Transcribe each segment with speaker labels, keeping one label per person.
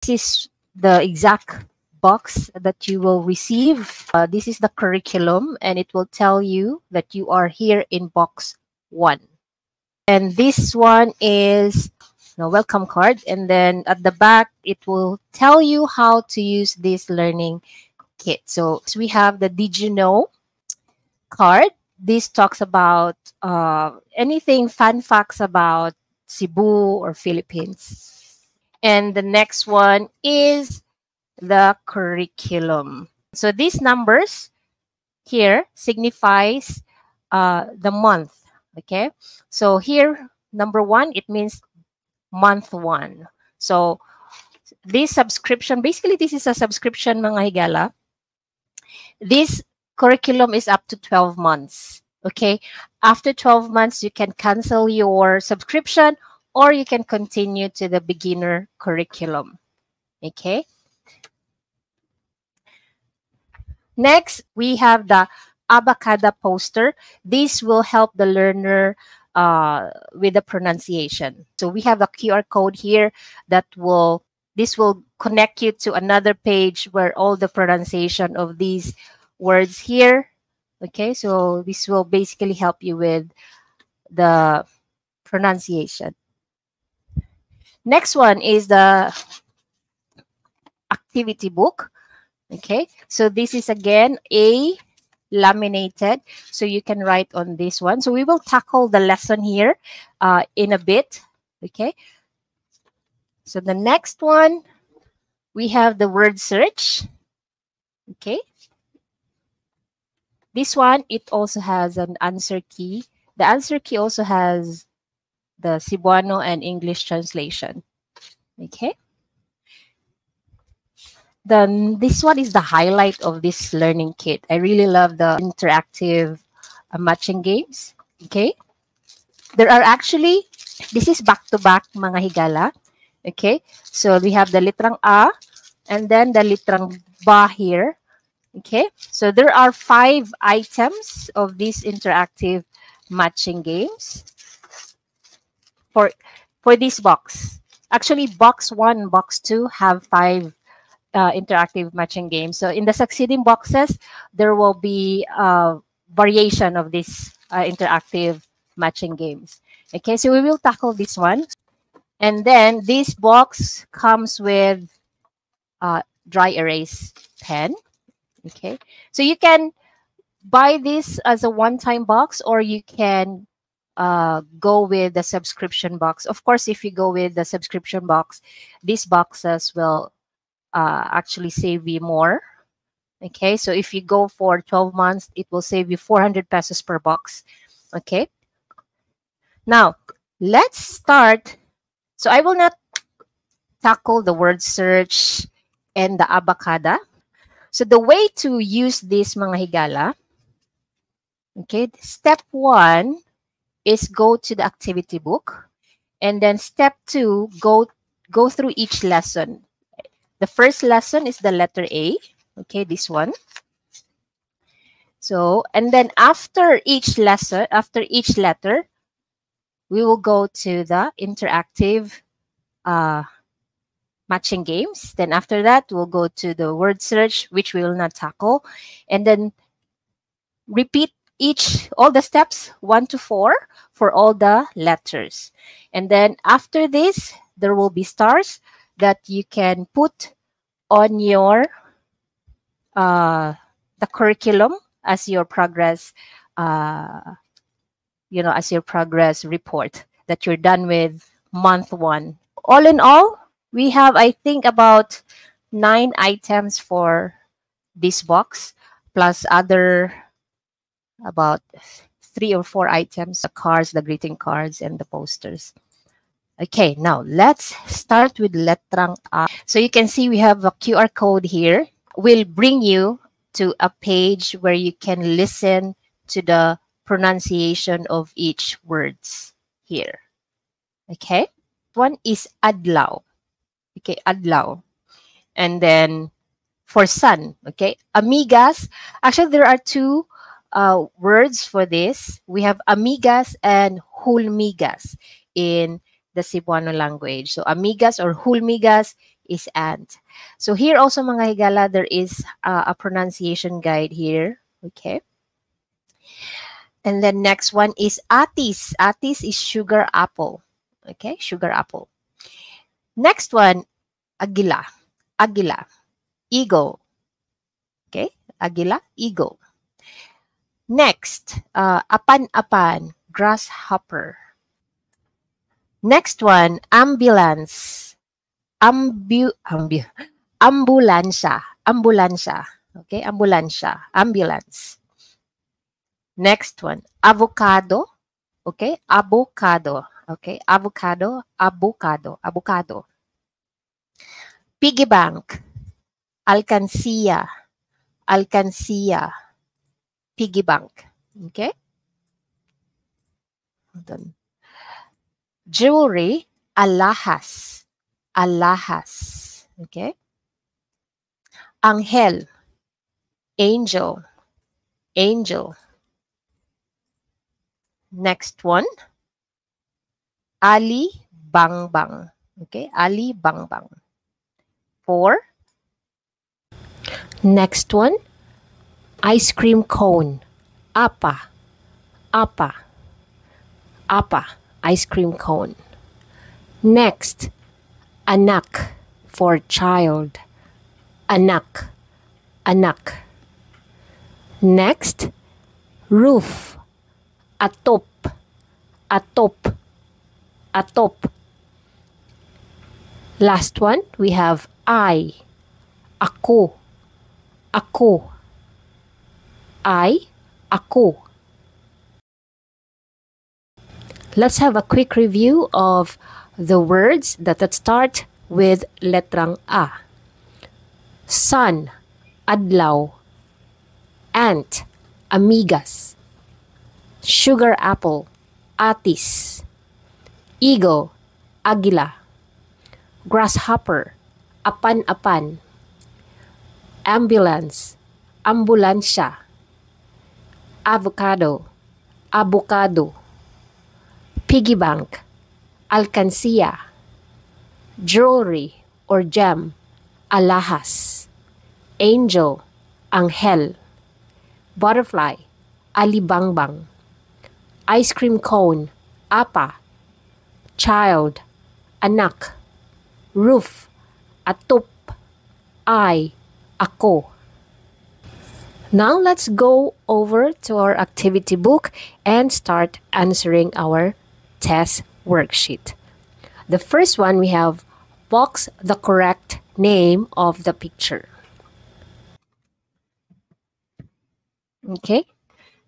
Speaker 1: This is the exact box that you will receive. This is the curriculum, and it will tell you that you are here in box 1. And this one is the welcome card. And then at the back, it will tell you how to use this learning kit. So we have the Did You Know card. This talks about anything, fun facts about Cebu or Philippines. And the next one is the curriculum. So these numbers here signifies the month. Okay, so here number 1, it means month 1. So this subscription, basically this is a subscription, mga higala. This curriculum is up to 12 months. Okay, after 12 months you can cancel your subscription or you can continue to the beginner curriculum. Okay, next we have the Abacada poster. This will help the learner with the pronunciation. So we have a QR code here that will connect you to another page where all the pronunciation of these words here. Okay, so this will basically help you with the pronunciation. Next one is the activity book. Okay, so this is again a laminated, so you can write on this one. So we will tackle the lesson here in a bit. Okay, so the next one, we have the word search. Okay, this one, it also has an answer key. The answer key also has the Cebuano and English translation. Okay, then this one is the highlight of this learning kit. I really love the interactive matching games. Okay, there are actually, this is back-to-back, mga higala. Okay, so we have the litrang A and then the litrang Ba here. Okay, so there are 5 items of these interactive matching games for this box. Actually, box 1, box 2 have 5 interactive matching games. So in the succeeding boxes, there will be variation of these interactive matching games. Okay, so we will tackle this one. And then this box comes with dry erase pen. Okay, so you can buy this as a one-time box, or you can go with the subscription box. Of course, if you go with the subscription box, these boxes will actually save you more. Okay, so if you go for 12 months, it will save you 400 pesos per box. Okay, now let's start. So I will not tackle the word search and the Abacada. So the way to use this, mga higala, okay, step 1 is go to the activity book, and then step 2, go through each lesson. The first lesson is the letter A. Okay, this one. So, and then after each lesson, after each letter, we will go to the interactive matching games. Then after that, we'll go to the word search, which we will not tackle. And then repeat all the steps 1 to 4 for all the letters. And then after this, there will be stars that you can put on your the curriculum as your progress as your progress report that you're done with month 1. All in all, we have, I think, about 9 items for this box, plus other about 3 or 4 items, the cards, the greeting cards, and the posters. Okay, now let's start with letrang A. So you can see we have a QR code here. Will bring you to a page where you can listen to the pronunciation of each words here. Okay, one is adlaw. Okay, adlaw. And then for sun, okay, amigas. Actually, there are 2 words for this. We have amigas and hulmigas in the Cebuano language. So amigas or hulmigas is ant. So here also mga higala, there is a pronunciation guide here. Okay. And then next one is atis. Atis is sugar apple. Okay, sugar apple. Next one, agila. Agila. Eagle. Okay, agila, eagle. Next, apan-apan. Grasshopper. Next one, ambulance. Ambulansya. Ambulansya. Okay, ambulansya. Ambulance. Next one, avocado. Okay, avocado. Okay, avocado, avocado, avocado. Piggy bank. Alcancía. Alcancía. Piggy bank. Okay. Hold on. Jewelry. Alahas. Alahas. Okay. Angel. Angel. Angel. Next one. Ali Bang Bang. Okay, Ali Bang Bang. 4. Next one. Ice cream cone. Apa. Apa. Apa. Ice cream cone. Next. Anak for child. Anak. Anak. Next. Roof. Atop. Atop. Atop. Last one, we have I. Ako. Ako. I. Ako. Let's have a quick review of the words that start with letrang A. Sun. Adlaw. Ant. Amigas. Sugar apple. Atis. Eagle. Agila. Grasshopper. Apan-apan. Ambulance. Ambulansya. Avocado. Avocado. Piggy bank. Alcancía. Jewelry or gem. Alahas. Angel. Angel. Butterfly. Alibangbang. Ice cream cone. Apa. Child. Anak. Roof. Atop. I. Ako. Now let's go over to our activity book and start answering our test worksheet. The first one, we have box the correct name of the picture. Okay.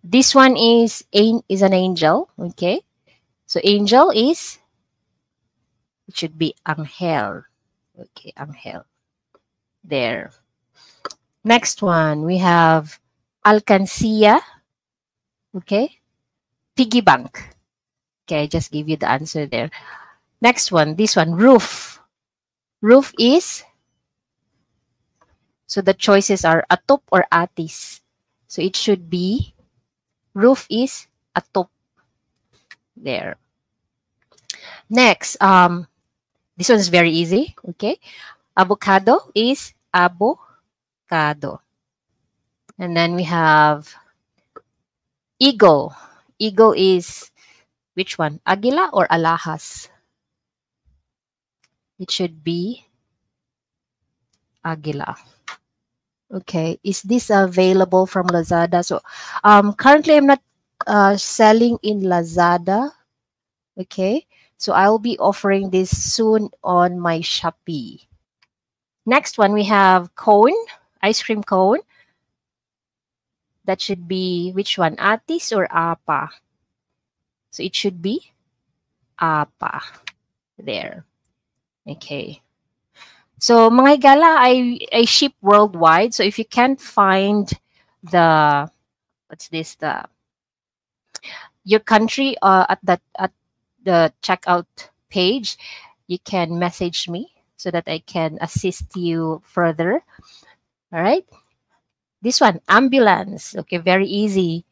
Speaker 1: This one is an angel. Okay. So angel is, it should be Angel. Okay, Angel. There. Next one, we have Alcancía. Okay. Piggy bank. Okay, I just give you the answer there. Next one, this one, roof. Roof is, so the choices are atop or atis. So it should be, roof is atop. There. Next, this one is very easy. Okay. Avocado is avocado. And then we have eagle. Eagle is which one? Agila or alahas? It should be Agila. Okay. Is this available from Lazada? So currently I'm not selling in Lazada. Okay. So I'll be offering this soon on my Shopee. Next one, we have cone, ice cream cone. That should be which one? Atis or apa? So it should be apa. There. Okay. So mga higala, I ship worldwide. So if you can't find the, what's this, the your country at the checkout page, you can message me so that I can assist you further. All right. This one, ambulance. Okay, very easy.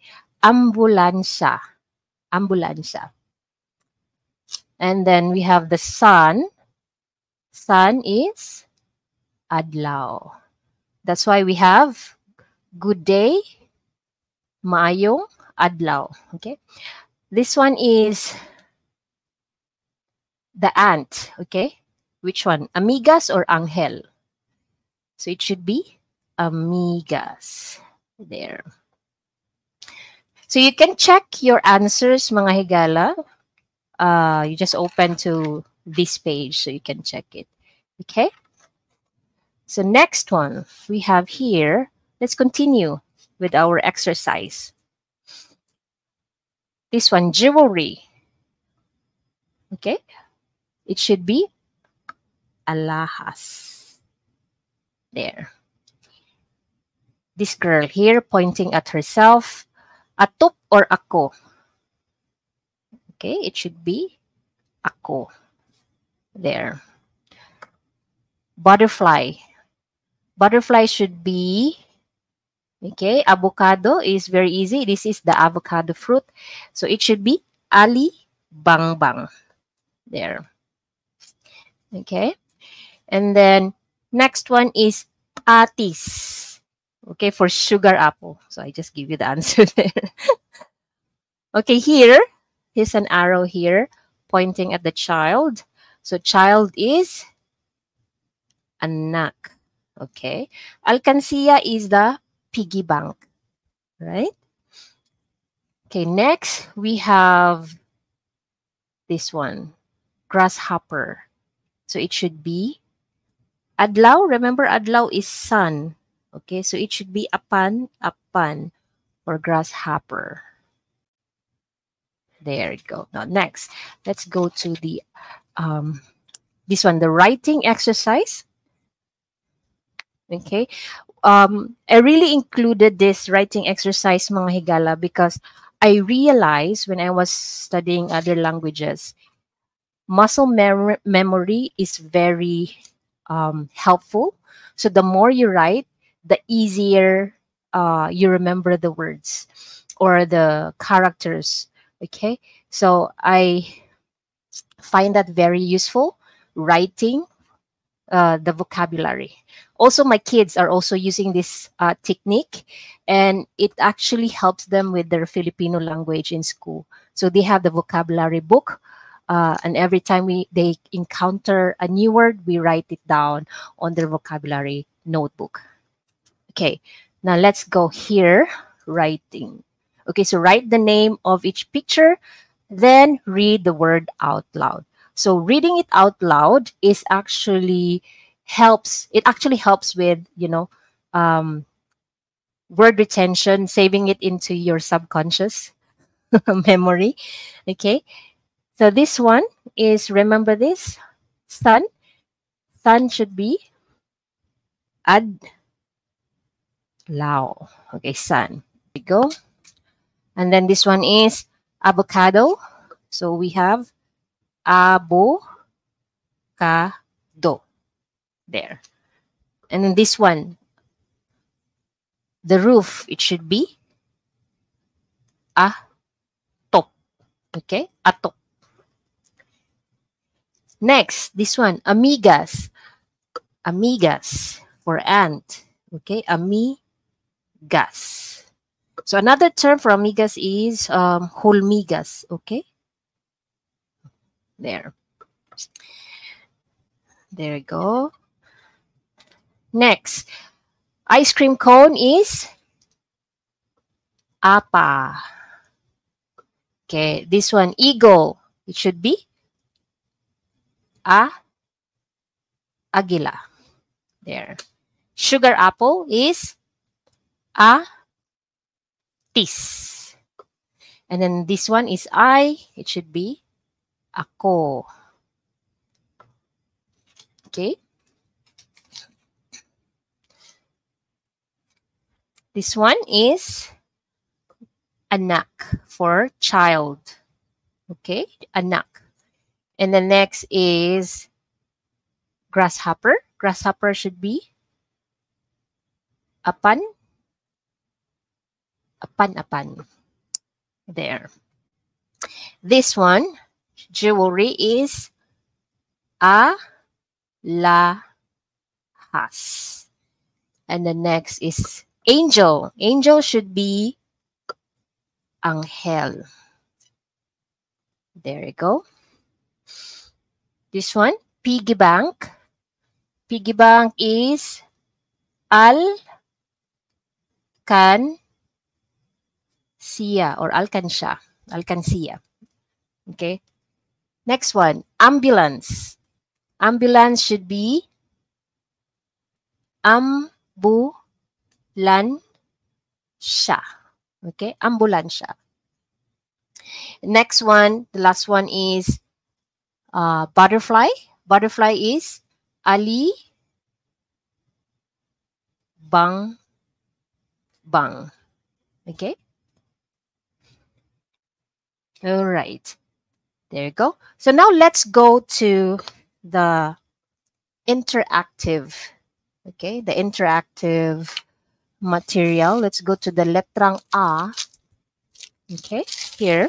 Speaker 1: Ambulansya. Ambulansya. And then we have the sun. Sun is adlaw. That's why we have good day, maayong adlaw. Okay. This one is the ant. Okay. Which one? Amigas or angel? So it should be amigas. There. So you can check your answers, mga higala. You just open to this page so you can check it. Okay. So next one we have here. Let's continue with our exercise. This one, jewelry. Okay. It should be alahas. There. This girl here pointing at herself. Atup or ako? Okay, it should be ako. There. Butterfly. Butterfly should be, okay, avocado is very easy. This is the avocado fruit. So it should be ali bang bang. There. Okay. And then next one is atis. Okay, for sugar apple. So I just give you the answer there. Okay, here's an arrow here pointing at the child. So child is anak. Okay. Alcancia is the piggy bank. Right? Okay, next we have this one. Grasshopper. So it should be adlaw. Remember, adlaw is sun. Okay, so it should be apan for grasshopper. There you go. Now next, let's go to the this one, the writing exercise. Okay, I really included this writing exercise, mga higala, because I realized when I was studying other languages, muscle memory is very helpful. So the more you write, the easier you remember the words or the characters. Okay, so I find that very useful, writing the vocabulary. Also, my kids are also using this technique, and it actually helps them with their Filipino language in school. So they have the vocabulary book, and every time they encounter a new word, we write it down on their vocabulary notebook. Okay, now let's go here, writing. Okay, so write the name of each picture, then read the word out loud. So reading it out loud is actually helps. It actually helps with, word retention, saving it into your subconscious memory. Okay, so this one is, remember this, sun. Sun should be adlaw. Okay, sun. There we go. And then this one is avocado. So we have avocado. There. And then this one, the roof, it should be atop. Okay, atop. Next, this one, amigas. Amigas for ant. Okay, amigas. So another term for amigas is hulmigas. Okay, there. There you go. Next, ice cream cone is apa. Okay, this one, eagle. It should be agila. There. Sugar apple is tis. And then this one is I. It should be ako. Okay. This one is anak for child. Okay, anak. And the next is grasshopper. Grasshopper should be apan. Apan. There. This one, jewelry, is alahas. alahas. And the next is angel. Angel should be Angel. There you go. This one, piggy bank. Piggy bank is alcancia or alcancia. Alcancia. Okay. Next one, ambulance. Ambulance should be ambulansya. Okay, ambulansya. Next one, the last one is butterfly. Butterfly is ali bang bang. Okay. All right. There you go. So now let's go to the interactive. Okay, the interactive material. Let's go to the letrang A. Okay, here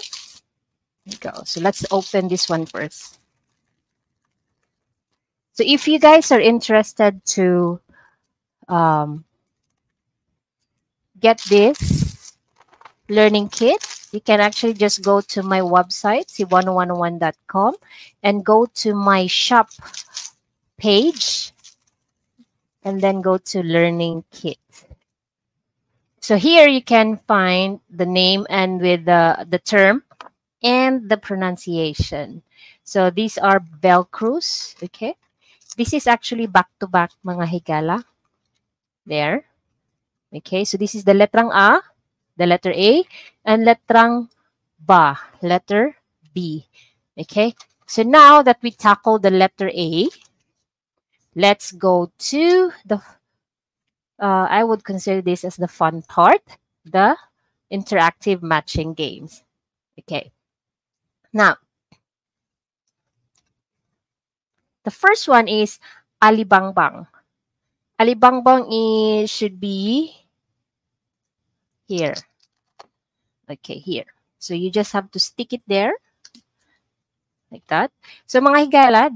Speaker 1: we go. So let's open this one first. So if you guys are interested to get this learning kit, you can actually just go to my website, c1101.com, and go to my shop page, and then go to learning kit. So here you can find the name and with the term and the pronunciation. So these are Velcros, okay? This is actually back-to-back mga higala. There. Okay, so this is the letrang A, the letter A, and letrang Ba, letter B. Okay, so now that we tackle the letter A, let's go to the, I would consider this as the fun part, the interactive matching games. Okay, now, the first one is alibangbang. Alibangbang is, should be here. Okay, here. So you just have to stick it there, like that. So mga higala,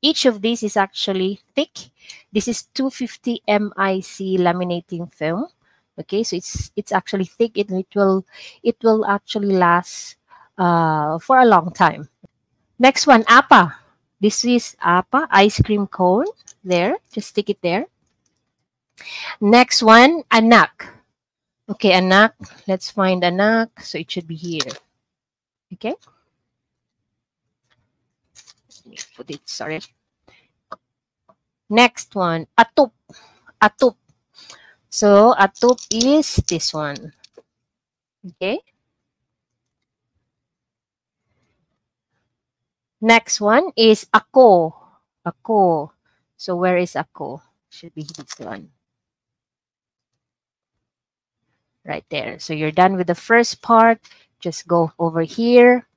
Speaker 1: each of these is actually thick. This is 250 MIC laminating film. Okay, so it's actually thick. It will actually last for a long time. Next one, apa. This is apa, ice cream cone. There, just stick it there. Next one, anak. Okay, anak. Let's find anak. So it should be here. Okay. Let me put it, sorry. Next one, atup. Atup. So atup is this one. Okay. Next one is ako. Ako. So where is ako? Should be this one. Right there. So you're done with the first part. Just go over here.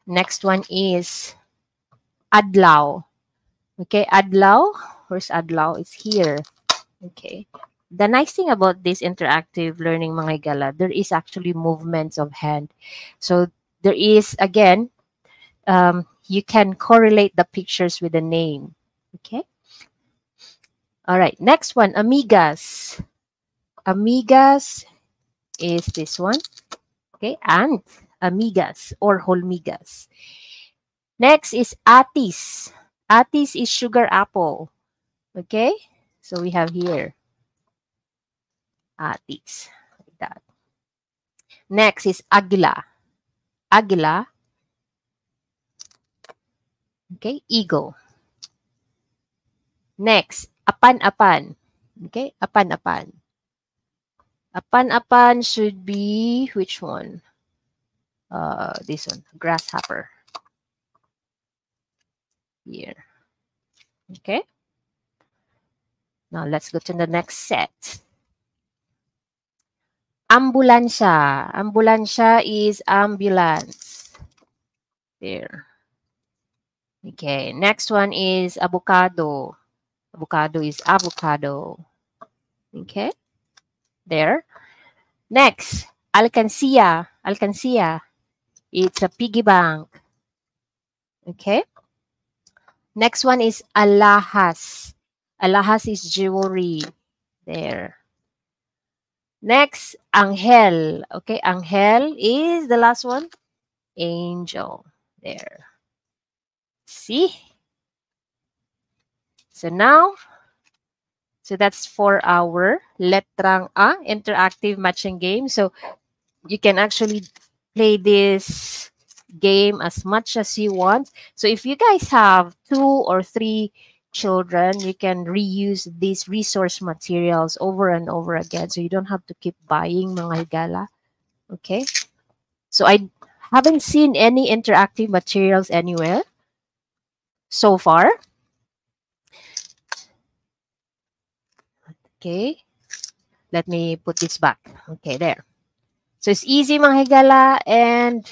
Speaker 1: Next one is adlaw. Okay, adlaw. Where's adlaw? It's here. Okay. The nice thing about this interactive learning mga higala, there is actually movements of hand. So there is, again, you can correlate the pictures with the name. Okay. All right. Next one, amigas. Amigas is this one. Okay. And amigas or holmigas. Next is atis. Atis is sugar apple. Okay. So we have here atis. Like that. Next is agila. Agila. Okay, eagle. Next, apan-apan. Okay, apan-apan. Apan-apan should be which one? This one, grasshopper. Here. Okay. Now let's go to the next set. Ambulansya. Ambulansya is ambulance. There. Okay, next one is avocado. Avocado is avocado. Okay, there. Next, alcancia. Alcancia. It's a piggy bank. Okay. Next one is alahas. Alahas is jewelry. There. Next, Angel. Okay, Angel is the last one. Angel. There. See? So now, so that's for our Letrang A interactive matching game. So you can actually play this game as much as you want. So if you guys have 2 or 3 children, you can reuse these resource materials over and over again. So you don't have to keep buying mga higala. Okay. So I haven't seen any interactive materials anywhere so far. Okay. Let me put this back. Okay, there. So it's easy mga higala, and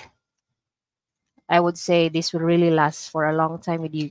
Speaker 1: I would say this will really last for a long time with you